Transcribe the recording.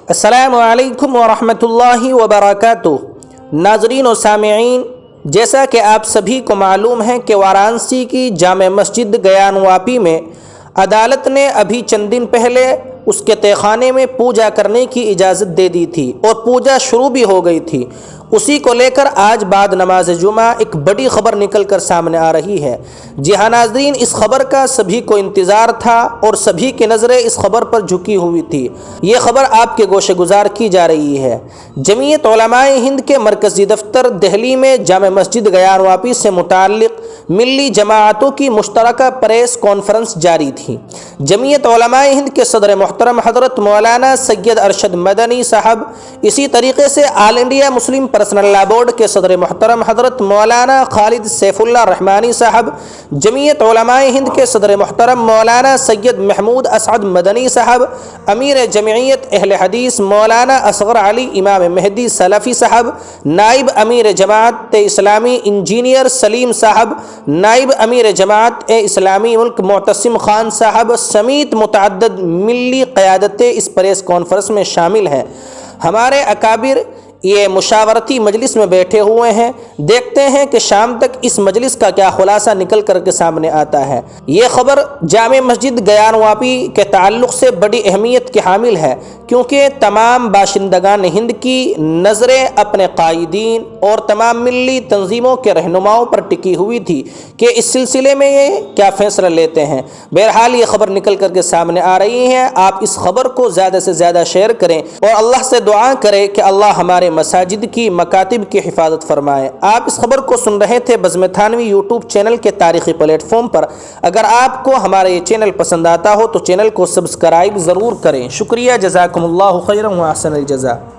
السلام علیکم ورحمۃ اللہ وبرکاتہ۔ ناظرین و سامعین، جیسا کہ آپ سبھی کو معلوم ہے کہ وارانسی کی جامع مسجد گیان واپی میں عدالت نے ابھی چند دن پہلے اس کے تہہ خانے میں پوجا کرنے کی اجازت دے دی تھی اور پوجا شروع بھی ہو گئی تھی۔ اسی کو لے کر آج بعد نماز جمعہ ایک بڑی خبر نکل کر سامنے آ رہی ہے۔ جی ہاں ناظرین، اس خبر کا سبھی کو انتظار تھا اور سبھی کی نظریں اس خبر پر جھکی ہوئی تھی۔ یہ خبر آپ کے گوشے گزار کی جا رہی ہے۔ جمعیت علماء ہند کے مرکزی دفتر دہلی میں جامع مسجد گیان واپی سے متعلق ملی جماعتوں کی مشترکہ پریس کانفرنس جاری تھی۔ جمعیت علماء ہند کے صدر محترم حضرت مولانا سید ارشد مدنی صاحب، اسی طریقے سے آل انڈیا مسلم پرسنل لا بورڈ کے صدر محترم حضرت مولانا خالد سیف اللہ رحمانی صاحب، جمعیت علماء ہند کے صدر محترم مولانا سید محمود اسعد مدنی صاحب، امیر جمعیت اہل حدیث مولانا اصغر علی امام مہدی سلفی صاحب، نائب امیر جماعت اسلامی انجینئر سلیم صاحب، نائب امیر جماعت اسلامی ملک معتصم خان صاحب سمیت متعدد ملی قیادتیں اس پریس کانفرنس میں شامل ہیں۔ ہمارے اکابر یہ مشاورتی مجلس میں بیٹھے ہوئے ہیں۔ دیکھتے ہیں کہ شام تک اس مجلس کا کیا خلاصہ نکل کر کے سامنے آتا ہے۔ یہ خبر جامع مسجد گیان واپی کے تعلق سے بڑی اہمیت کی حامل ہے، کیونکہ تمام باشندگان ہند کی نظریں اپنے قائدین اور تمام ملی تنظیموں کے رہنماؤں پر ٹکی ہوئی تھی کہ اس سلسلے میں یہ کیا فیصلہ لیتے ہیں۔ بہرحال یہ خبر نکل کر کے سامنے آ رہی ہے۔ آپ اس خبر کو زیادہ سے زیادہ شیئر کریں اور اللہ سے دعا کریں کہ اللہ ہمارے مساجد کی مکاتب کی حفاظت فرمائے۔ آپ اس خبر کو سن رہے تھے بزم تھانوی یوٹیوب چینل کے تاریخی پلیٹ فارم پر۔ اگر آپ کو ہمارا یہ چینل پسند آتا ہو تو چینل کو سبسکرائب ضرور کریں۔ شکریہ، جزاکم اللہ خیرا و احسن الجزاء۔